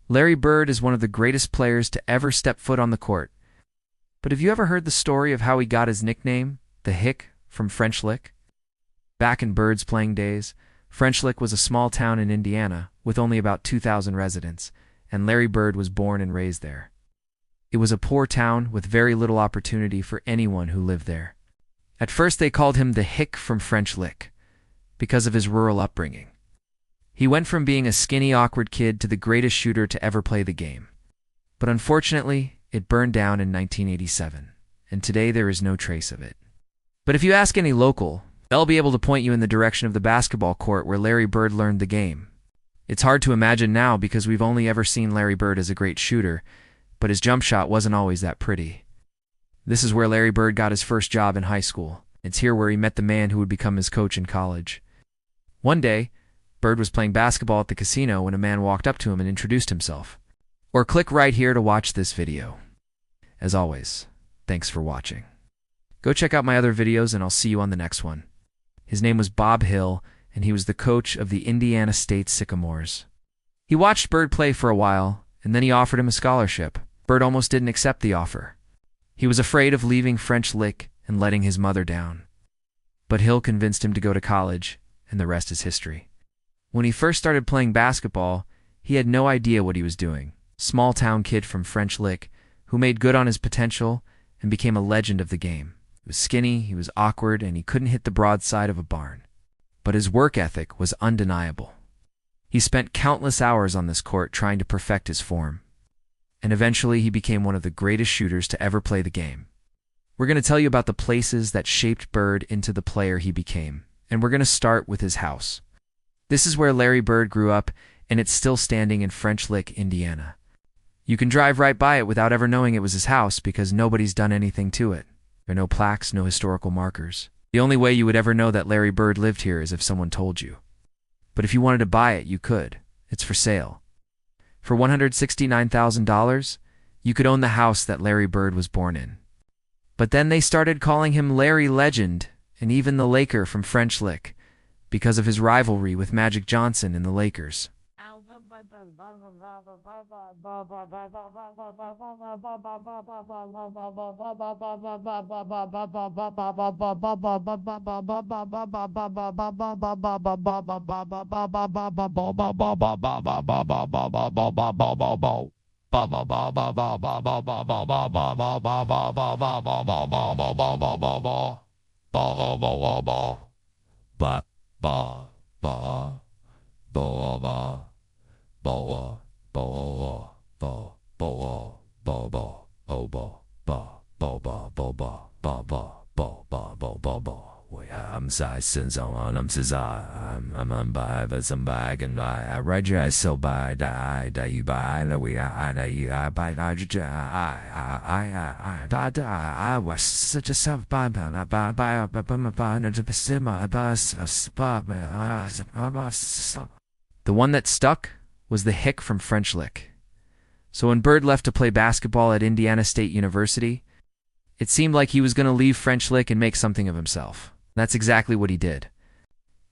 Larry Bird is one of the greatest players to ever step foot on the court. But have you ever heard the story of how he got his nickname, the Hick, from French Lick? Back in Bird's playing days, French Lick was a small town in Indiana with only about 2,000 residents, and Larry Bird was born and raised there. It was a poor town with very little opportunity for anyone who lived there. At first they called him the Hick from French Lick, because of his rural upbringing. He went from being a skinny, awkward kid to the greatest shooter to ever play the game. But unfortunately, it burned down in 1987, and today there is no trace of it. But if you ask any local, they'll be able to point you in the direction of the basketball court where Larry Bird learned the game. It's hard to imagine now because we've only ever seen Larry Bird as a great shooter, but his jump shot wasn't always that pretty. This is where Larry Bird got his first job in high school. It's here where he met the man who would become his coach in college. One day, Bird was playing basketball at the casino when a man walked up to him and introduced himself. Or click right here to watch this video. As always, thanks for watching. Go check out my other videos and I'll see you on the next one. His name was Bob Hill, and he was the coach of the Indiana State Sycamores. He watched Bird play for a while, and then he offered him a scholarship. Bird almost didn't accept the offer. He was afraid of leaving French Lick and letting his mother down. But Hill convinced him to go to college, and the rest is history. When he first started playing basketball, he had no idea what he was doing. Small-town kid from French Lick, who made good on his potential and became a legend of the game. He was skinny, he was awkward, and he couldn't hit the broadside of a barn. But his work ethic was undeniable. He spent countless hours on this court trying to perfect his form. And eventually he became one of the greatest shooters to ever play the game. We're going to tell you about the places that shaped Bird into the player he became, and we're going to start with his house. This is where Larry Bird grew up, and it's still standing in French Lick, Indiana. You can drive right by it without ever knowing it was his house because nobody's done anything to it. There are no plaques, no historical markers. The only way you would ever know that Larry Bird lived here is if someone told you. But if you wanted to buy it, you could. It's for sale. For $169,000, you could own the house that Larry Bird was born in. But then they started calling him Larry Legend and even the Laker from French Lick because of his rivalry with Magic Johnson and the Lakers. I'm sorry, since I'm by the some bag and I read you so by that you buy the we I buy I was such a sub by the one that stuck was the Hick from French Lick. So when Bird left to play basketball at Indiana State University, it seemed like he was going to leave French Lick and make something of himself. That's exactly what he did.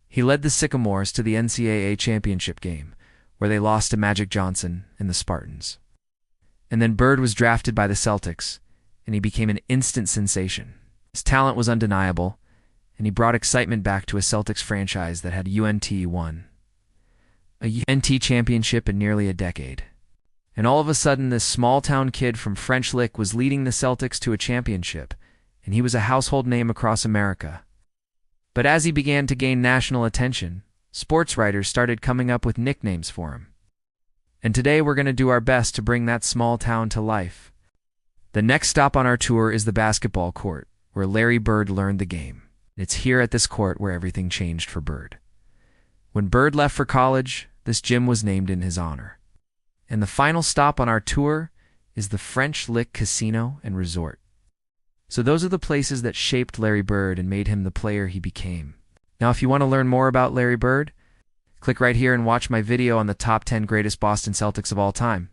He led the Sycamores to the NCAA championship game, where they lost to Magic Johnson and the Spartans. And then Bird was drafted by the Celtics, and he became an instant sensation. His talent was undeniable, and he brought excitement back to a Celtics franchise that had UNT won a UNT championship in nearly a decade. And all of a sudden, this small-town kid from French Lick was leading the Celtics to a championship, and he was a household name across America. But as he began to gain national attention, sports writers started coming up with nicknames for him. And today we're going to do our best to bring that small town to life. The next stop on our tour is the basketball court, where Larry Bird learned the game. It's here at this court where everything changed for Bird. When Bird left for college, this gym was named in his honor. And the final stop on our tour is the French Lick Casino and Resort. So those are the places that shaped Larry Bird and made him the player he became. Now, if you want to learn more about Larry Bird, click right here and watch my video on the top 10 greatest Boston Celtics of all time.